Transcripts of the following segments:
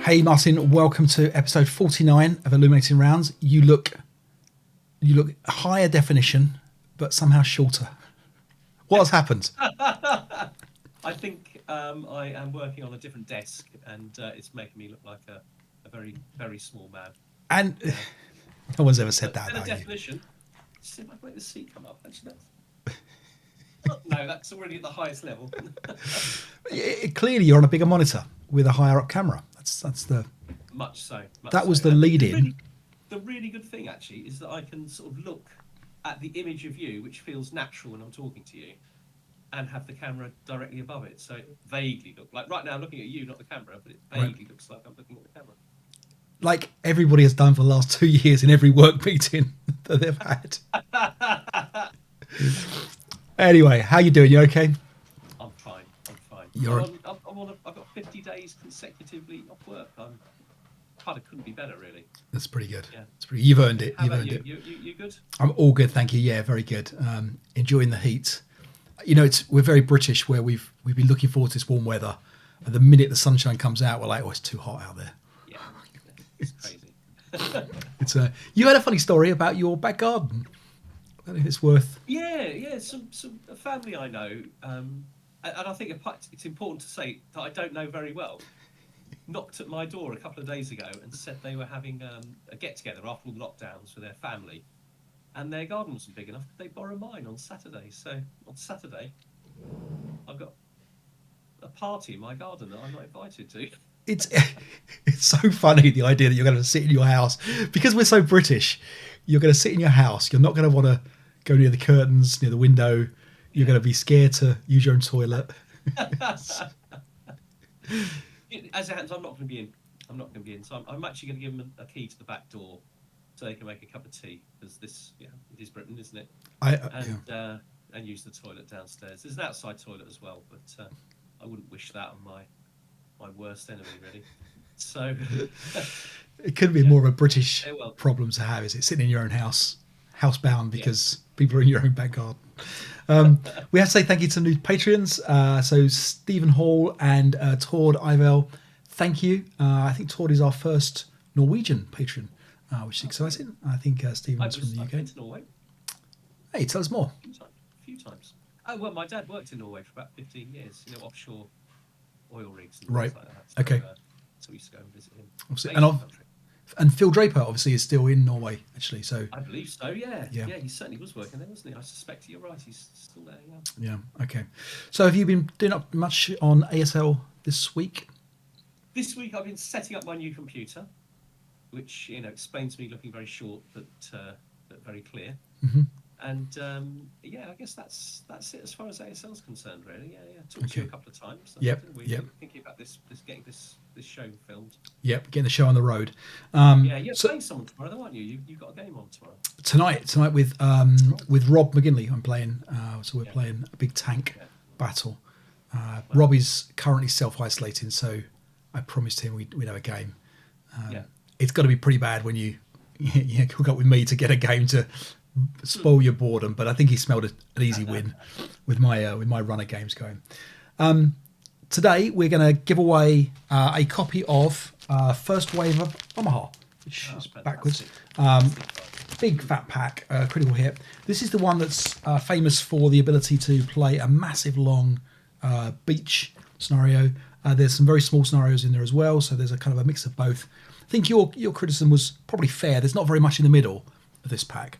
Hey Martin, welcome to episode 49 of Illuminating Rounds. You look higher definition, but somehow shorter. What has happened? I think I am working on a different desk, and it's making me look like a very, very small man. And no one's ever said that Better about you. definition. See if I can make the seat come up. Actually, no, that's already at the highest level. Clearly, you're on a bigger monitor with a higher up camera. That's the. Much so. That was the lead in. The really good thing, actually, is that I can sort of look at the image of you, which feels natural when I'm talking to you, and have the camera directly above it. So it vaguely look like right now I'm looking at you, not the camera, but it vaguely looks like I'm looking at the camera. Like everybody has done for the last 2 years in every work meeting that they've had. Anyway, how you doing? You okay? I'm fine. I've got 50 days consecutively off work. I'm kind of couldn't be better, really. That's pretty good. Yeah. You've earned it. How You've about earned you? it. You good? I'm all good, thank you. Yeah, very good. Enjoying the heat. You know, we're very British, where we've been looking forward to this warm weather, and the minute the sunshine comes out, we're like, oh, it's too hot out there. Yeah, it's crazy. You had a funny story about your back garden. I don't know if it's worth. Yeah. Some a family I know, and I think it's important to say that I don't know very well. Knocked at my door a couple of days ago and said they were having a get together after all the lockdowns for their family, and their garden wasn't big enough. Could they borrow mine on Saturday? So on Saturday, I've got a party in my garden that I'm not invited to. It's so funny, the idea that you're going to sit in your house, because we're so British. You're going to sit in your house. You're not going to want to go near the curtains, near the window. You're going to be scared to use your own toilet. As it happens, I'm not going to be in. So I'm actually going to give them a key to the back door, so they can make a cup of tea, because it is Britain, isn't it? And use the toilet downstairs. There's an outside toilet as well, but I wouldn't wish that on my worst enemy, really. So it could be more of a British problem to have, is it? Sitting in your own house, housebound, because people are in your own back garden. We have to say thank you to new Patreons. So Stephen Hall and Tord Ivel, thank you. I think Tord is our first Norwegian patron, which is exciting. I think Stephen's from the UK. I've been to Norway. Hey, tell us more. A few times. Oh, well, my dad worked in Norway for about 15 years, offshore oil rigs and right. Things like that. So, okay. So we used to go and visit him. Obviously. And Phil Draper obviously is still in Norway, actually. So I believe so. Yeah. He certainly was working there, wasn't he? I suspect you're right. He's still there. Yeah. Okay. So have you been doing up much on ASL this week? This week I've been setting up my new computer, which explains me looking very short but very clear. Mm-hmm. And I guess that's it as far as ASL is concerned, really. Yeah. Talked to you a couple of times. Yep. Thinking about getting this show filmed. Yep, getting the show on the road. You're playing someone tomorrow, though, aren't you? You've got a game on tomorrow. Tonight with Rob McGinley, I'm playing. So we're playing a big tank battle. Rob is currently self-isolating, so I promised him we'd have a game. It's got to be pretty bad when you hook up with me to get a game to spoil your boredom, but I think he smelled an easy win with my runner games going. Today we're going to give away a copy of First Wave of Omaha, which is backwards. Big fat pack, critical hit. This is the one that's famous for the ability to play a massive long beach scenario. There's some very small scenarios in there as well, so there's a kind of a mix of both. I think your criticism was probably fair. There's not very much in the middle of this pack.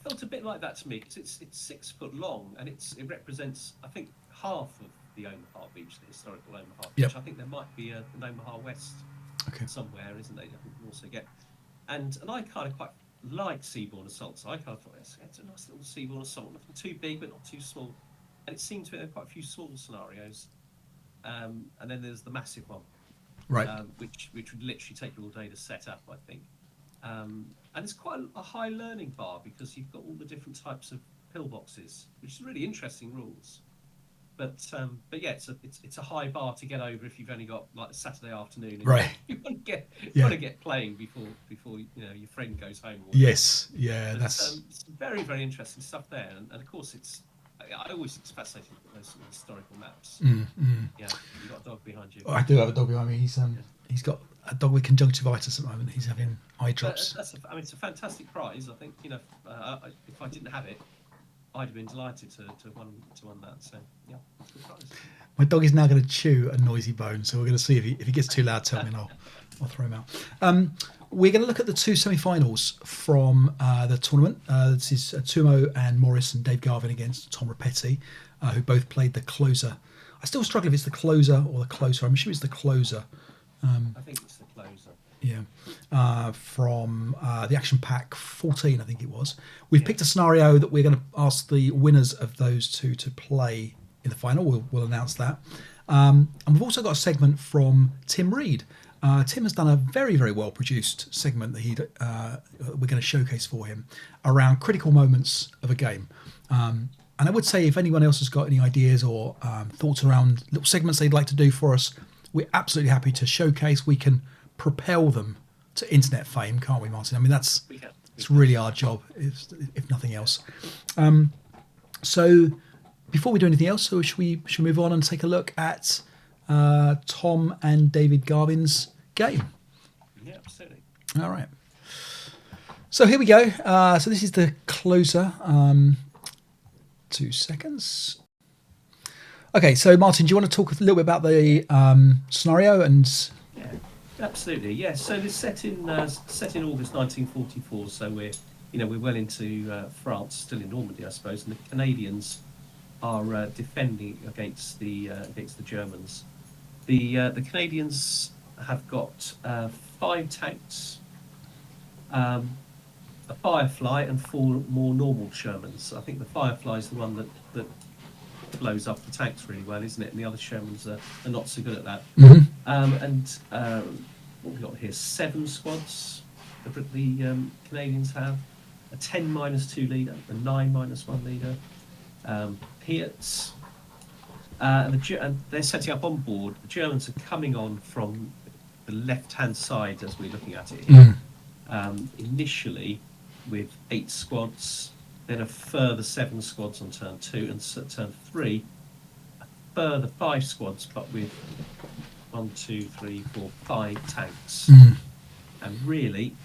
Felt a bit like that to me, because it's 6 foot long, and it represents, I think, half of the Omaha Beach, the historical Omaha Beach. Yep. I think there might be an Omaha West somewhere, isn't there? You can also get, and I kind of quite like Seabourn Assault, so I kind of thought it's a nice little Seabourn Assault, nothing too big but not too small, and it seemed to be quite a few small scenarios, and then there's the massive one, right? Which would literally take you all day to set up, I think. And it's quite a high learning bar, because you've got all the different types of pillboxes, which is really interesting rules. But yeah, it's a high bar to get over if you've only got like a Saturday afternoon. And right. You want to get playing before your friend goes home. Yes. Yeah. But that's it's very, very interesting stuff there, and of course it's I always think it's fascinating those sort of historical maps. Yeah, you've got a dog behind you. Oh, I do have a dog behind me. He's got a dog with conjunctivitis at the moment. He's having eye drops. It's a fantastic prize. I think if I didn't have it, I'd have been delighted to won that. So yeah, it's a good prize. My dog is now going to chew a noisy bone, so we're going to see if he gets too loud. Tell me, and I'll throw him out. We're going to look at the two semi-finals from the tournament. This is Tuomo and Morris and Dave Garvin against Tom Rapetti, who both played the closer. I still struggle if it's the closer or the closer. I'm sure it's the closer. I think it's the closer. Yeah, from the Action Pack 14, I think it was. We've picked a scenario that we're going to ask the winners of those two to play in the final. We'll announce that. And we've also got a segment from Tim Reed. Tim has done a very, very well produced segment that we're going to showcase for him around critical moments of a game. And I would say if anyone else has got any ideas or thoughts around little segments they'd like to do for us, we're absolutely happy to showcase. We can propel them to internet fame, can't we, Martin? I mean, it's really our job, if nothing else. So before we do anything else, should we move on and take a look at Tom and David Garvin's game? Yeah, absolutely. All right. So here we go. So this is the closer. 2 seconds. Okay, so Martin, do you want to talk a little bit about the scenario and? Yeah, absolutely. Yeah. So it's set in August 1944. So we're well into France, still in Normandy, I suppose, and the Canadians are defending against the Germans. The Canadians have got 5 tanks, a Firefly, and 4 more normal Shermans. I think the Firefly is the one that blows up the tanks really well, isn't it? And the other Shermans are not so good at that. Mm-hmm. What we got here? 7 squads. The Canadians have a 10-2 leader, a 9-1 leader. Piets. And they're setting up on board. The Germans are coming on from the left-hand side as we're looking at it here. Initially with 8 squads, then a further 7 squads on turn 2, and turn 3, a further 5 squads, but with 5 tanks. And really,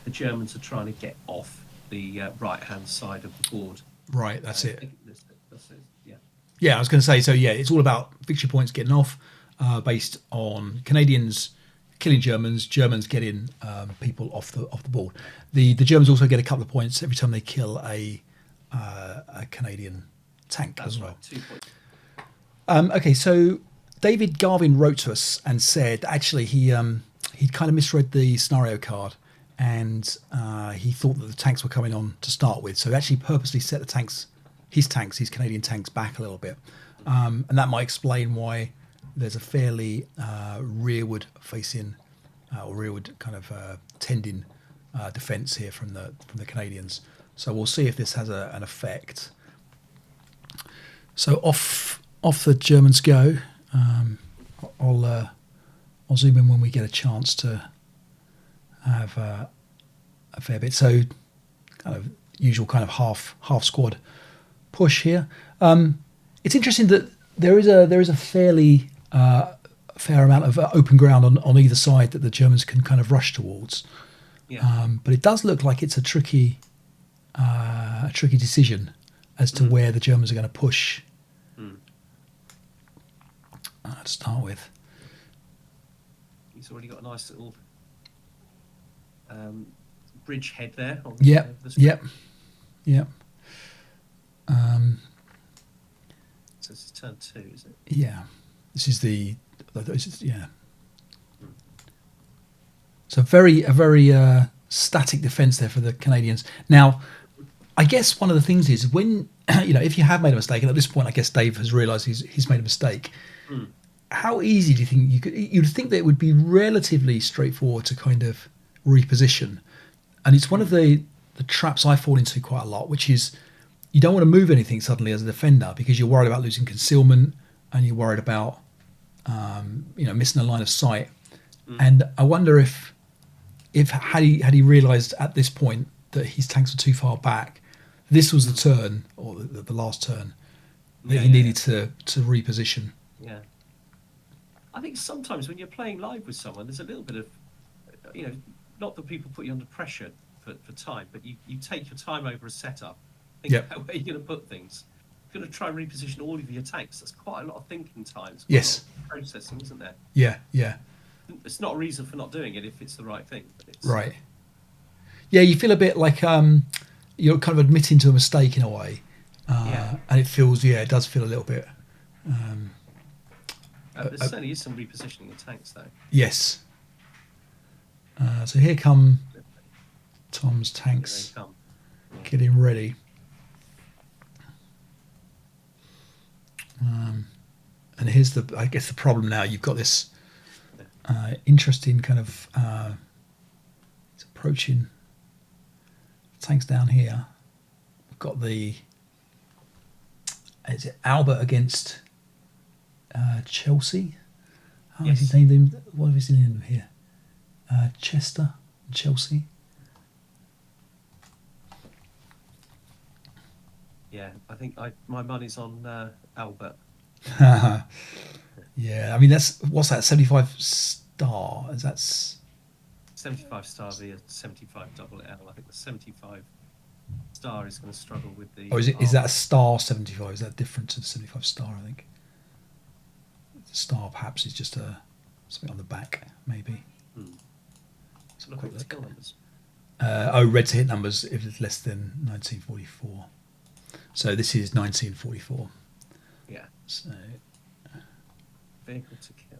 the Germans are trying to get off the right-hand side of the board. Right, that's it. That's it. Yeah. Yeah, I was going to say, so yeah, it's all about victory points getting off, based on Canadians killing Germans getting people off the board. The Germans also get a couple of points every time they kill a Canadian tank. That's as well. Right, 2 points. Okay, so David Garvin wrote to us and said actually he'd kind of misread the scenario card, and he thought that the tanks were coming on to start with, so he actually purposely set his Canadian tanks back a little bit, and that might explain why there's a fairly rearward facing or rearward kind of tending defence here from the Canadians. So we'll see if this has an effect. So off the Germans go. I'll zoom in when we get a chance to have a fair bit. So kind of usual kind of half squad push here. It's interesting that there is a fairly fair amount of open ground on either side that the Germans can kind of rush towards. Yeah. But it does look like it's a tricky decision as to where the Germans are going to push. To start with. He's already got a nice little bridge head there. Yep. So this is turn 2, is it? Yeah. This is yeah. So a very static defence there for the Canadians. Now, I guess one of the things is when if you have made a mistake, and at this point, I guess Dave has realised he's made a mistake. How easy do you think you'd think that it would be relatively straightforward to kind of reposition? And it's one of the traps I fall into quite a lot, which is you don't want to move anything suddenly as a defender because you're worried about losing concealment and you're worried about missing a line of sight. And I wonder if had he realised at this point that his tanks were too far back, this was the turn or the last turn that Yeah, he yeah, needed to reposition. yeah. I think sometimes when you're playing live with someone, there's a little bit of, not that people put you under pressure for time, but you take your time over a setup, think Yep. about where you're going to put things. You're going to try and reposition all of your tanks. That's quite a lot of thinking time. It's quite a lot Yes. of processing, isn't there? Yeah. Yeah. It's not a reason for not doing it if it's the right thing. But it's, Right. Yeah, you feel a bit like you're kind of admitting to a mistake in a way, Yeah. and it feels it does feel a little bit. There certainly is some repositioning of tanks, though. Yes. So here come Tom's Here tanks they come. getting ready. And here's I guess the problem now. You've got this interesting kind of it's approaching tanks down here. We've got is it Albert against Chelsea? How is Yes. he named him? What is he named him here? Chester, Chelsea. Yeah, I think my money's on Albert. Yeah, I mean what's that? 75 star? Is that's 75 star via 75 double L. I think the 75 star is going to struggle with the. or is that a star 75? Is that different to the 75 star? I think the star perhaps is just something on the back, maybe. Let's look at the skill numbers. Red to hit numbers if it's less than 1944. So this is 1944. Yeah, So vehicle to kill.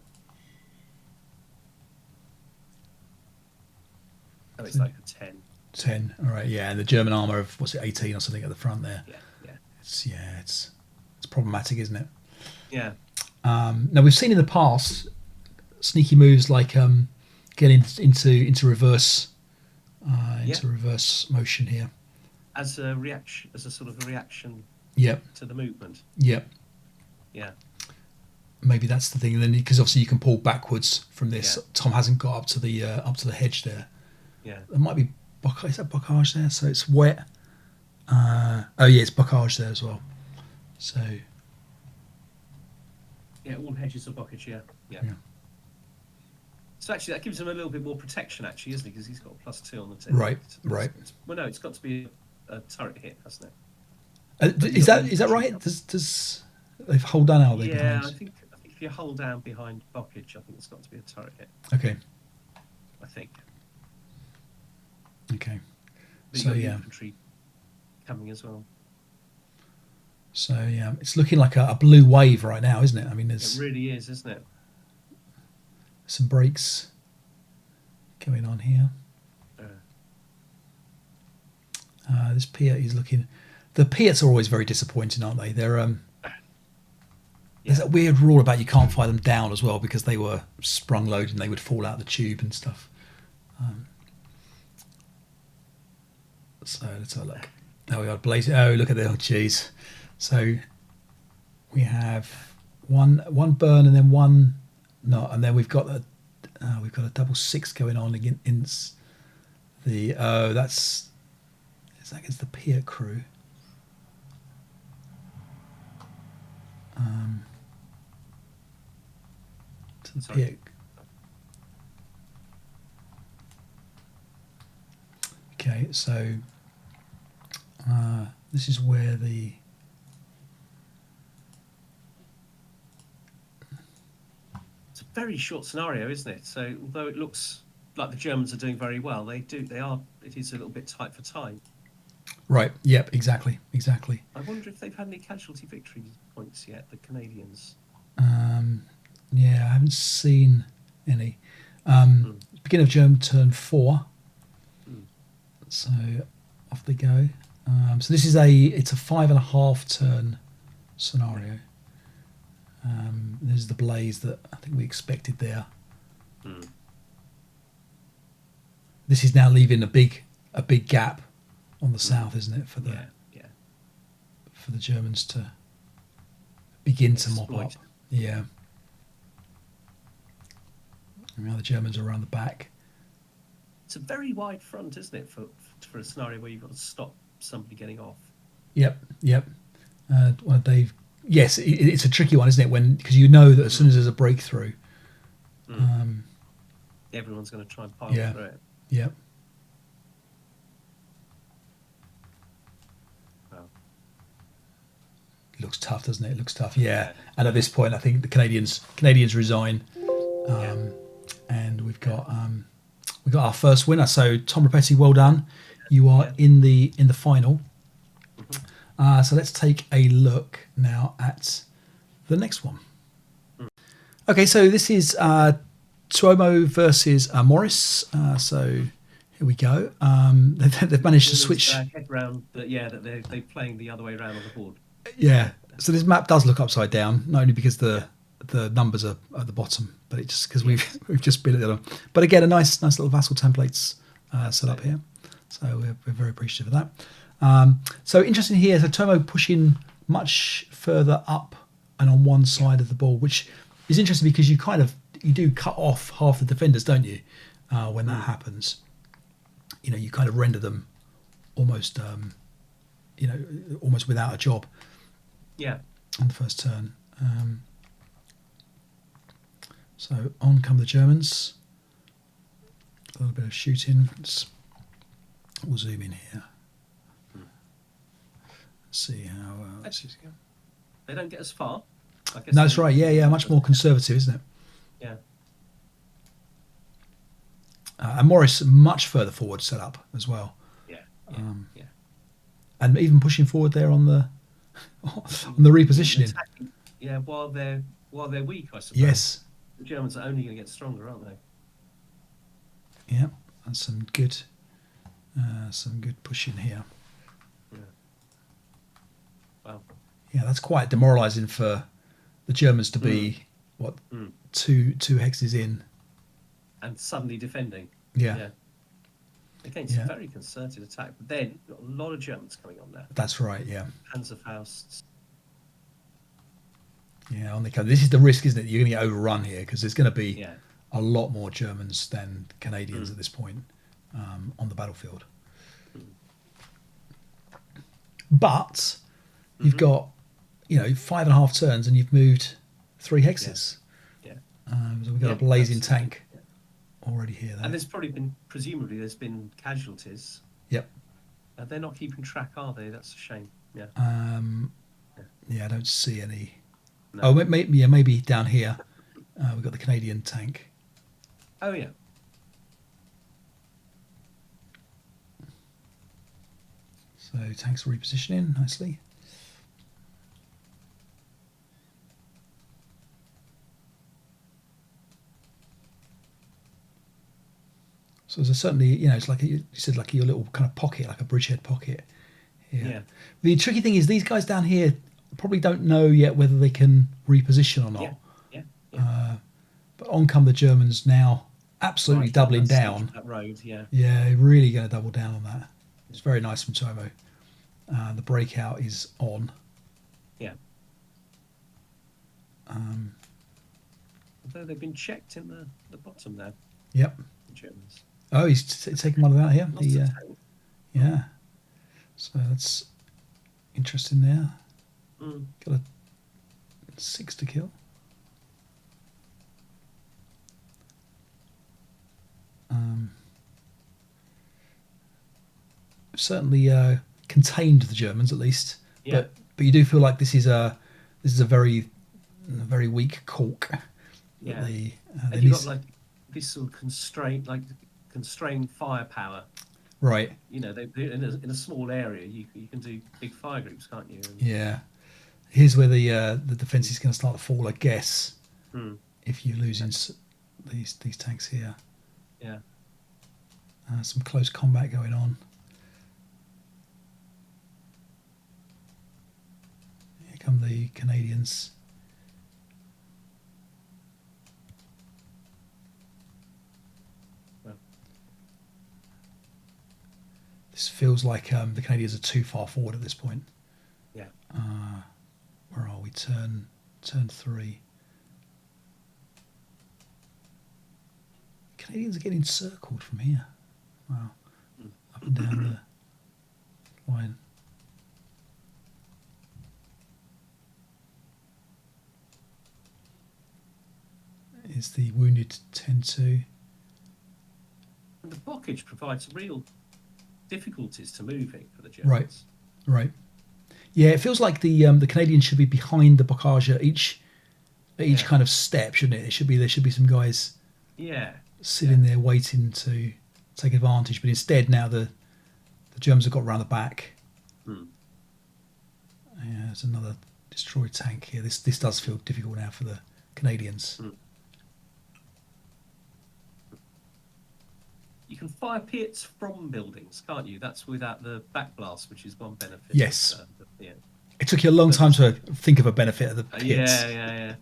Oh, it's like a 10. 10. All right, yeah, and the German armour of what's it, 18 or something at the front there. Yeah. It's problematic, isn't it? Yeah. Now we've seen in the past sneaky moves like getting into reverse reverse motion here. As a reaction, as a sort of a reaction Yep. to the movement. Yep. Yeah. Maybe that's the thing. And then because obviously you can pull backwards from this. Yeah. Tom hasn't got up to the hedge there. Yeah. There might be is that bocage there? So it's wet. Oh yeah, it's bocage there as well. So Yeah, all hedges are bocage, yeah. Yeah. So actually, that gives him a little bit more protection, actually, isn't it? Because he's got a +2 on the 10. Right. Well, no, it's got to be a turret hit, hasn't it? Is that right? Does they hold down out there? Yeah, behind? I think if you hold down behind bocage, I think it's got to be a turret hit. Okay. I think. Okay. But So you've got yeah. infantry coming as well. So yeah, it's looking like a blue wave right now, isn't it? I mean, It there's really is, isn't it? some breaks going on here. This Piat is looking. The Piats are always very disappointing, aren't they? There's that weird rule about you can't fire them down as well because they were sprung loaded and they would fall out the tube and stuff. So let's have a look. Oh, we are blazing. Oh, look at the jeez. So we have one burn and then one not, and then we've got a double 6 going on against the. Is that against the Piat crew? To the Sorry. Piat. Okay, so this is where It's a very short scenario, isn't it? So although it looks like the Germans are doing very well, it is a little bit tight for time. right. Yep, exactly. I wonder if they've had any casualty victory points yet, the Canadians. Yeah, I haven't seen any. Beginning of German turn 4. So off they go. So this is it's a 5.5 turn scenario. There's the blaze that I think we expected there. This is now leaving a big gap on the south, isn't it, for the for the Germans to begin to mop up. Yeah. And now the Germans are around the back. It's a very wide front, isn't it, for a scenario where you've got to stop somebody getting off. Yep. Well, Dave yes, it's a tricky one, isn't it? Because you know that as soon as there's a breakthrough, Everyone's going to try and pile yeah, through it. yeah, Well, it looks tough, doesn't it? It looks tough, yeah. And at this point, I think the Canadians resign, and we've got our first winner. So Tom Rapetti, well done. You are in the final. So let's take a look now at the next one. Okay, so this is Tuomo versus Morris. So here we go. They've managed to switch. Head round, that they're playing the other way around on the board. Yeah. So this map does look upside down, not only because the numbers are at the bottom, but it just because we've just been at the other. But again, a nice little Vassal templates set up here. So we're very appreciative of that. So interesting here. So Tomo pushing much further up and on one side of the ball, which is interesting because you do cut off half the defenders, don't you? When that happens, you kind of render them almost, almost without a job. Yeah. On the first turn. So on come the Germans. A little bit of shooting. We'll zoom in here. See how. They don't get as far. I guess That's right. Yeah. Much more conservative, isn't it? Yeah. And Morris much further forward set up as well. Yeah. And even pushing forward there on the repositioning. Yeah, while they're weak, I suppose. Yes. The Germans are only going to get stronger, aren't they? Yeah, and some good pushing here. Yeah. Wow. Yeah, that's quite demoralising for the Germans to be two hexes in and suddenly defending. Yeah. Against a very concerted attack, but then you've got a lot of Germans coming on there. That's right. Yeah. Panzerfausts. Yeah, on the cover. This is the risk, isn't it? You're going to get overrun here because there's going to be a lot more Germans than Canadians at this point on the battlefield. But you've got 5.5 turns and you've moved 3 hexes. Yeah. So we've got a blazing tank already here. And presumably there's been casualties. Yep. They're not keeping track, are they? That's a shame. Yeah. Yeah, I don't see any. No. Oh, maybe down here we've got the Canadian tank. Oh yeah. So tanks are repositioning nicely. So there's certainly, it's like you said, like your little kind of pocket, like a bridgehead pocket. Yeah. The tricky thing is these guys down here probably don't know yet whether they can reposition or not. Yeah. But on come the Germans now, absolutely doubling down. That road, Yeah, really going to double down on that. It's very nice from Tomo. The breakout is on. Yeah. Although they've been checked in the bottom there. Yep. The Germans. Oh, he's taking one of that here. Yeah. So that's interesting there. Got a 6 to kill. Certainly contained the Germans at least. Yeah. But you do feel like this is a very weak cork. Yeah. And you've got like this sort of constrained firepower. Right. They in a small area you can do big fire groups, can't you? Yeah. Here's where the defense is going to start to fall, I guess. If you're losing these tanks here. Yeah. Some close combat going on. Here come the Canadians. This feels like the Canadians are too far forward at this point. Yeah. Where are we? Turn 3. Canadians are getting circled from here. Wow. Up and down the line. There's the wounded 10-2. And the blockage provides real difficulties to moving for the Germans. Right. Yeah, it feels like the Canadians should be behind the blockage at each kind of step, shouldn't it? There should be some guys sitting there waiting to take advantage. But instead, now the Germans have got round the back. Yeah, there's another destroyed tank here. This does feel difficult now for the Canadians. You can fire pits from buildings, can't you? That's without the backblast, which is one benefit. Yes. It took you a long time to think of a benefit of the pits. Yeah.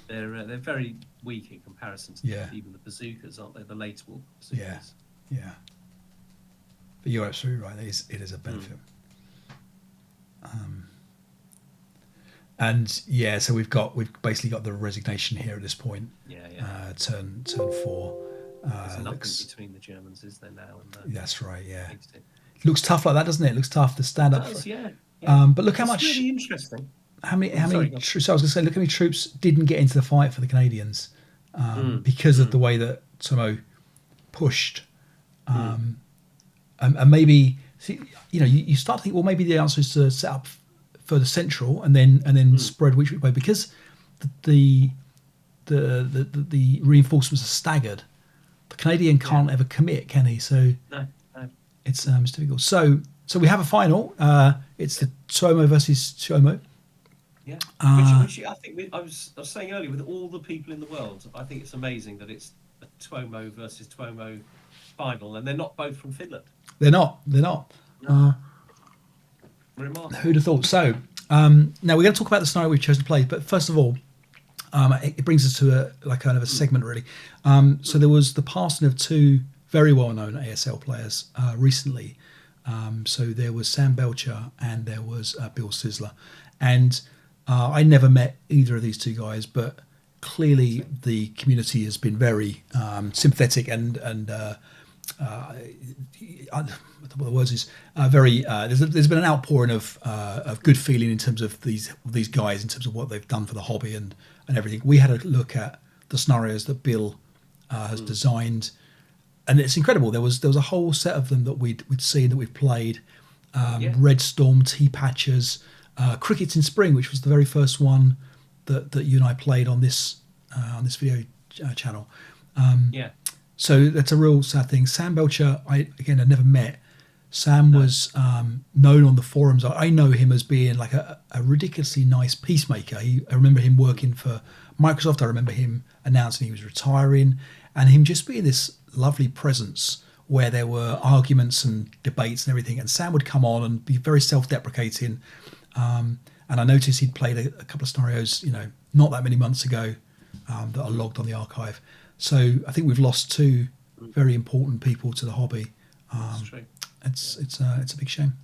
They're very weak in comparison to even the bazookas, aren't they? The later war bazookas. Yeah. But you're absolutely right. It is a benefit. And yeah, so we've basically got the resignation here at this point. Turn 4. There's nothing between the Germans, is there now? And that's right. Yeah. Looks tough like that, doesn't it? It looks tough to stand up. Yeah. But look how much. Really interesting. How many troops? I was going to say, look how many troops didn't get into the fight for the Canadians because of the way that Tomo pushed, and maybe you start to think, well, maybe the answer is to set up further central and then spread which way, because the reinforcements are staggered. The Canadian can't ever commit, can he? So no. It's difficult. So we have a final. It's the Tuomo versus Tuomo. Yeah, which I think I was saying earlier, with all the people in the world, I think it's amazing that it's a Tuomo versus Tuomo final, and they're not both from Finland. They're not. No. Remarkable. Who'd have thought? So now we're going to talk about the scenario we've chosen to play, but first of all, it brings us to a segment really. So there was the passing of two very well-known ASL players recently. So there was Sam Belcher and there was Bill Sisler, and I never met either of these two guys, but clearly the community has been very sympathetic and what the words is very. There's been an outpouring of good feeling in terms of these guys, in terms of what they've done for the hobby and everything. We had a look at the scenarios that Bill has designed, and it's incredible. There was a whole set of them that we'd seen, that we've played. Red Storm, Tea-Patchers, Crickets in Spring, which was the very first one that you and I played on this video channel. So that's a real sad thing. Sam Belcher, I never met. Sam was known on the forums. I know him as being like a ridiculously nice peacemaker. I remember him working for Microsoft. I remember him announcing he was retiring, and him just being this lovely presence where there were arguments and debates and everything. And Sam would come on and be very self-deprecating. And I noticed he'd played a couple of scenarios, not that many months ago, that are logged on the archive. So I think we've lost two very important people to the hobby. That's true. It's a big shame.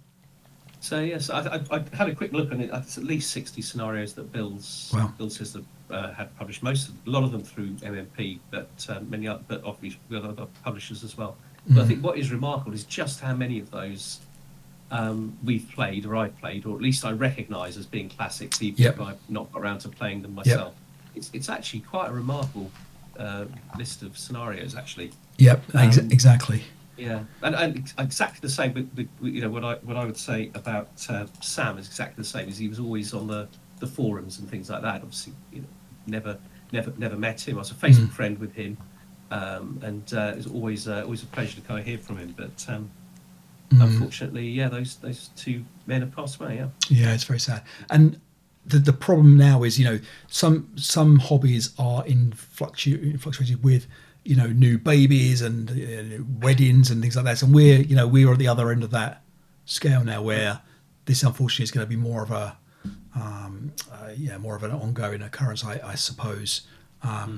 So yes, I had a quick look, and it's at least 60 scenarios that Bill Sisler had published. A lot of them through MMP, but many other, but obviously with other publishers as well. But I think what is remarkable is just how many of those we've played, or I've played, or at least I recognise as being classics, even if I've not got around to playing them myself. It's actually quite a remarkable list of scenarios, actually. Exactly. Yeah, and exactly the same. But what I would say about Sam is exactly the same. Is he was always on the forums and things like that. Obviously, never met him. I was a Facebook friend with him, and it was always a pleasure to kind of hear from him. But unfortunately, those two men have passed away. Yeah, it's very sad. And the problem now is, some hobbies are fluctuating with new babies and weddings and things like that. And we're at the other end of that scale now, where this unfortunately is going to be more of an ongoing occurrence, I suppose.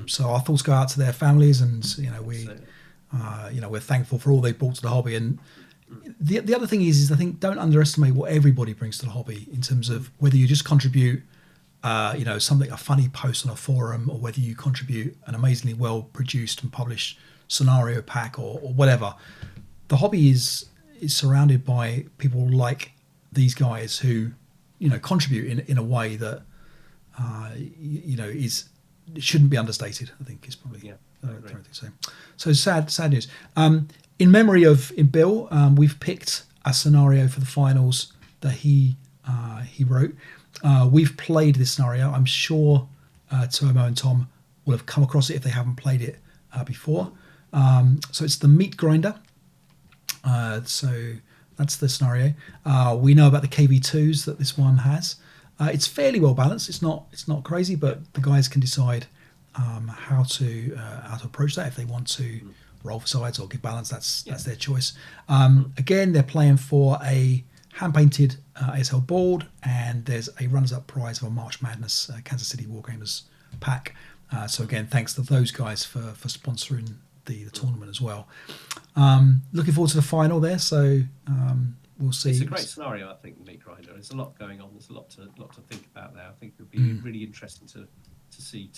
So our thoughts go out to their families, and we're thankful for all they brought to the hobby. And the other thing is I think, don't underestimate what everybody brings to the hobby, in terms of whether you just contribute a funny post on a forum, or whether you contribute an amazingly well produced and published scenario pack or whatever. The hobby is surrounded by people like these guys who contribute in a way that is it shouldn't be understated. I think is probably Yeah, the I right agree. thing to say. So sad news. In memory of Bill, we've picked a scenario for the finals that he wrote. We've played this scenario. I'm sure Tomo and Tom will have come across it if they haven't played it before. So it's the meat grinder. So that's the scenario. We know about the KV2s that this one has. It's fairly well balanced. It's not crazy, but the guys can decide how to approach that if they want to roll for sides or give balance. That's their choice. Again, they're playing for a hand painted ASL board, and there's a runners up prize of a March Madness Kansas City Wargamers pack. So again, thanks to those guys for sponsoring the tournament as well. Looking forward to the final there. So we'll see. It's a great scenario, I think, the meat grinder. There's a lot going on. There's a lot to think about there. I think it would be really interesting to see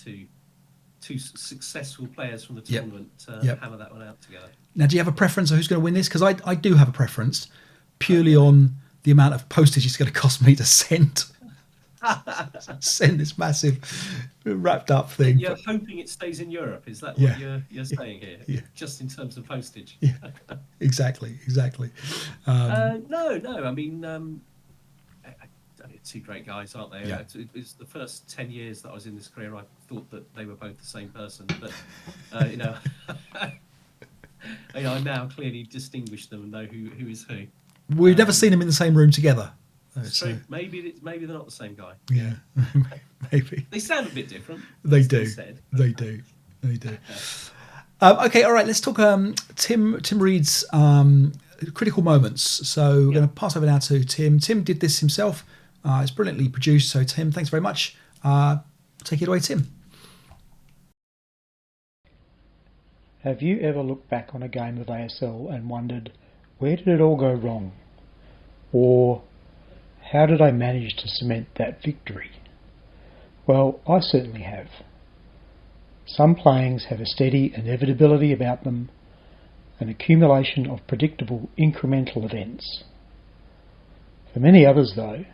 two successful players from the tournament hammer that one out together. Now, do you have a preference of who's going to win this? Because I do have a preference, purely on the amount of postage it's going to cost me to send this massive wrapped up thing. You're hoping it stays in Europe. Is that what you're saying here? Yeah. Just in terms of postage. Yeah, exactly. No. I mean, two great guys, aren't they? Yeah. It's the first 10 years that I was in this career, I thought that they were both the same person, but I now clearly distinguish them and know who is who. We've never seen them in the same room together. So maybe they're not the same guy. Yeah, maybe. They sound a bit different. They do. They do. Okay, all right. Let's talk Tim Reed's critical moments. So we're going to pass over now to Tim. Tim did this himself. It's brilliantly produced. So Tim, thanks very much. Take it away, Tim. Have you ever looked back on a game of ASL and wondered, where did it all go wrong? Or, how did I manage to cement that victory? Well, I certainly have. Some playings have a steady inevitability about them, an accumulation of predictable incremental events. For many others, though,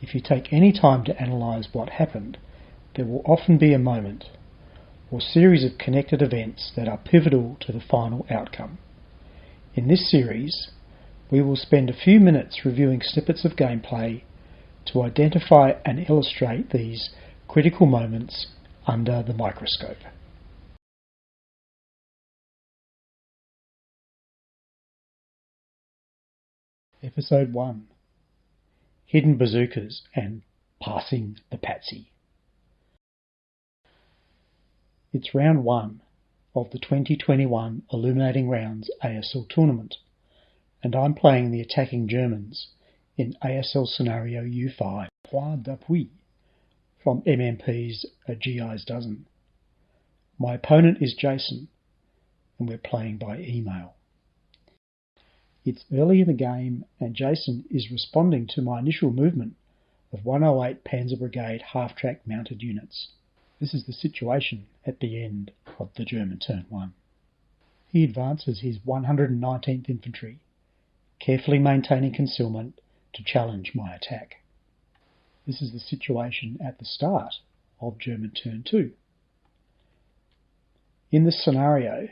if you take any time to analyse what happened, there will often be a moment or series of connected events that are pivotal to the final outcome. In this series, we will spend a few minutes reviewing snippets of gameplay to identify and illustrate these critical moments under the microscope. Episode 1: Hidden Bazookas and Passing the Patsy. It's round 1 of the 2021 Illuminating Rounds ASL tournament, and I'm playing the attacking Germans in ASL scenario U5, Point d'appui, from MMP's A GI's Dozen. My opponent is Jason, and we're playing by email. It's early in the game, and Jason is responding to my initial movement of 108 Panzer Brigade half-track mounted units. This is the situation at the end of the German turn 1. He advances his 119th Infantry, carefully maintaining concealment to challenge my attack. This is the situation at the start of German turn 2. In this scenario,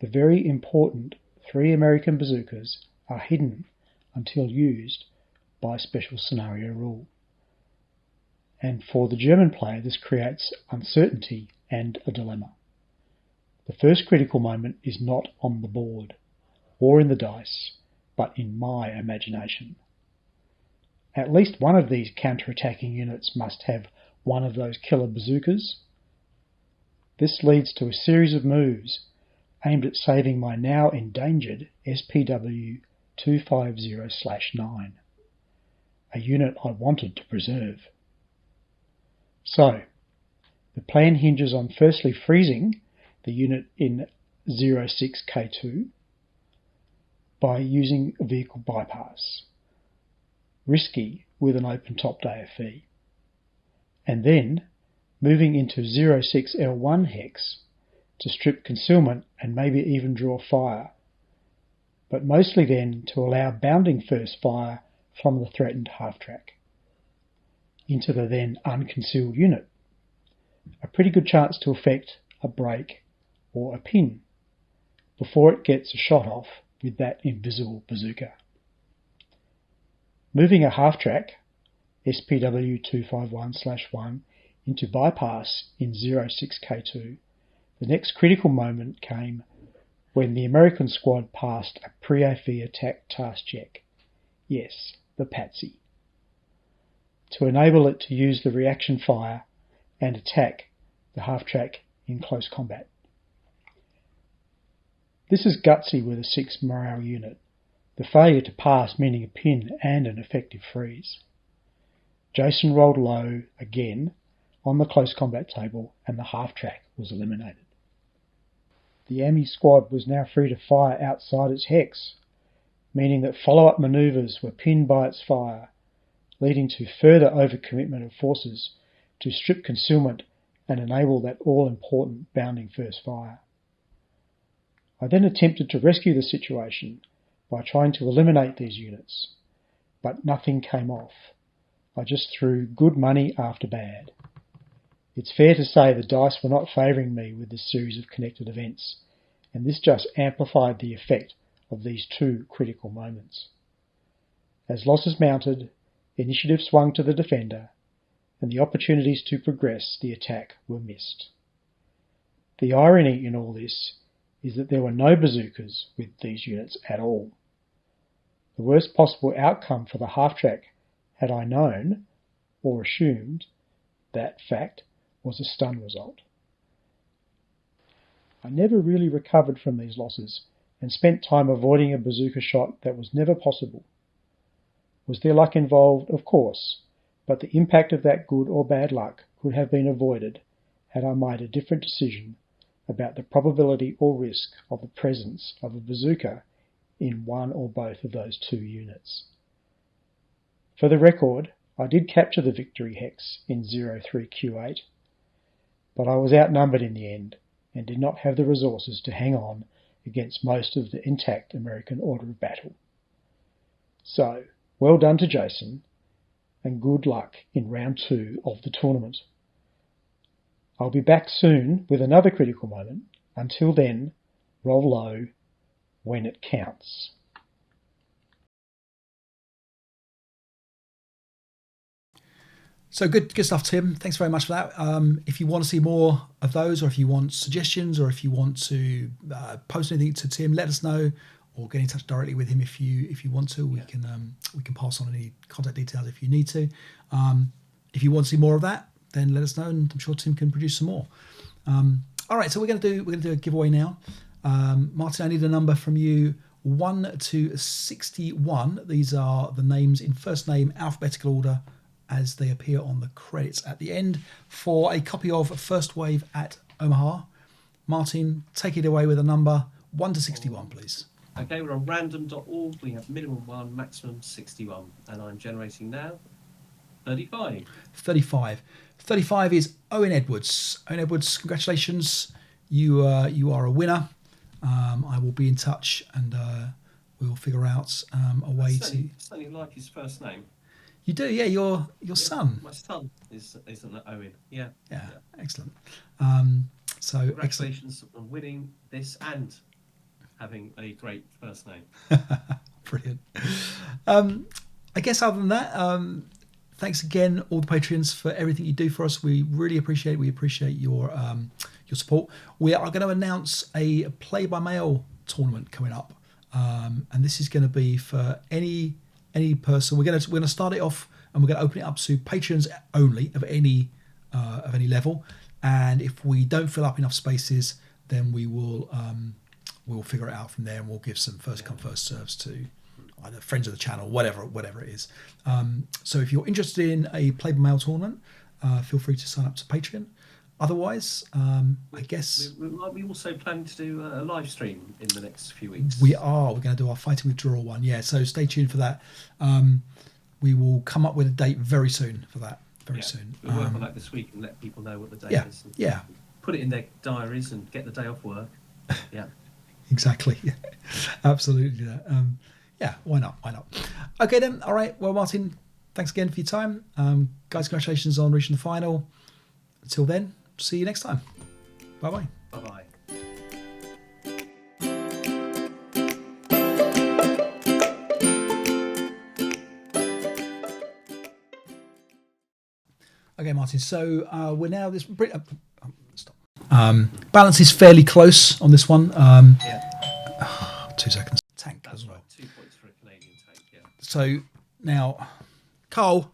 the very important 3 American bazookas are hidden until used by special scenario rule. And for the German player, this creates uncertainty and a dilemma. The first critical moment is not on the board or in the dice, but in my imagination. At least one of these counter-attacking units must have one of those killer bazookas. This leads to a series of moves aimed at saving my now endangered SPW 250/9, a unit I wanted to preserve. So, the plan hinges on firstly freezing the unit in 06K2 by using a vehicle bypass, risky with an open-topped AFE, and then moving into 06L1 hex to strip concealment and maybe even draw fire, but mostly then to allow bounding first fire from the threatened half-track into the then unconcealed unit. a pretty good chance to effect a break or a pin before it gets a shot off with that invisible bazooka. Moving a half-track SPW251/1 into bypass in 06K2, the next critical moment came when the American squad passed a pre-AFE attack task check. Yes, the Patsy. To enable it to use the reaction fire and attack the half-track in close combat. This is gutsy with a 6 morale unit, the failure to pass meaning a pin and an effective freeze. Jason rolled low again on the close combat table and the half-track was eliminated. The AMI squad was now free to fire outside its hex, meaning that follow-up manoeuvres were pinned by its fire, leading to further overcommitment of forces to strip concealment and enable that all-important bounding first fire. I then attempted to rescue the situation by trying to eliminate these units, but nothing came off. I just threw good money after bad. It's fair to say the dice were not favouring me with this series of connected events, and this just amplified the effect of these two critical moments. As losses mounted, initiative swung to the defender, and the opportunities to progress the attack were missed. The irony in all this is that there were no bazookas with these units at all. The worst possible outcome for the half-track, had I known, or assumed, that fact, was a stun result. I never really recovered from these losses and spent time avoiding a bazooka shot that was never possible. Was there luck involved? Of course, but the impact of that good or bad luck could have been avoided had I made a different decision about the probability or risk of the presence of a bazooka in one or both of those two units. For the record, I did capture the victory hex in 03Q8, but I was outnumbered in the end and did not have the resources to hang on against most of the intact American order of battle. So, well done to Jason, and good luck in round 2 of the tournament. I'll be back soon with another critical moment. Until then, roll low when it counts. So good stuff, Tim. Thanks very much for that. If you want to see more of those, or if you want suggestions, or if you want to post anything to Tim, let us know, or get in touch directly with him if you want to. We can pass on any contact details if you need to. If you want to see more of that, then let us know, and I'm sure Tim can produce some more. All right, so we're going to do a giveaway now. Martin, I need a number from you, 1 to 61. These are the names in first name alphabetical order as they appear on the credits at the end, for a copy of First Wave at Omaha. Martin, take it away with a number 1 to 61, please. Okay, we're on random.org. We have minimum 1, maximum 61, and I'm generating now 35. 35 is Owen Edwards. Owen Edwards, congratulations. You are a winner. I will be in touch, and we'll figure out a way to. Something like his first name. You do, yeah. Your son. My son is an Owen. Yeah. Excellent. So congratulations on winning this and having a great first name. Brilliant. I guess other than that, thanks again, all the Patreons, for everything you do for us. We really appreciate it. We appreciate your support. We are going to announce a play-by-mail tournament coming up, and this is going to be for any person. We're going to start it off, and we're going to open it up to patrons only of any level. And if we don't fill up enough spaces, then we will we'll figure it out from there, and we'll give some first come first serves to either friends of the channel, whatever it is. So if you're interested in a play-by-mail tournament, feel free to sign up to Patreon. Otherwise, I guess we also plan to do a live stream in the next few weeks. We're going to do our Fighting with Draw one, so stay tuned for that. We will come up with a date very soon for that. Soon. We'll work on that this week and let people know what the date is. Yeah. Put it in their diaries and get the day off work. Yeah. Exactly. Absolutely. Why not? Okay then. All right. Well, Martin, thanks again for your time. Guys, congratulations on reaching the final. Until then, see you next time. Bye bye. Bye bye. Okay, Martin. So we're now this. Stop. Balance is fairly close on this one. Yeah. 2 seconds. Tank That's as well. right. 2 points for a Canadian tank. Yeah. So now, Carl,